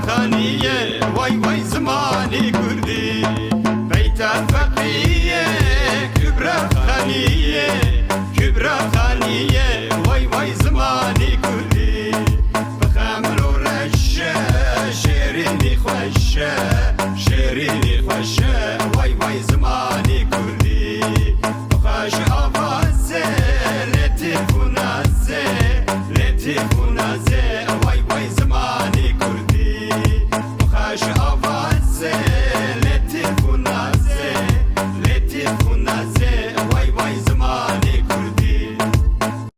خانیه وای وای زمانی کردی بیت فقیه کبرا خانیه وای وای زمانی کردی بخمر و رشه شیرینی خوشه وای وای زمانی کردی بخش آوازه لطیف و نازه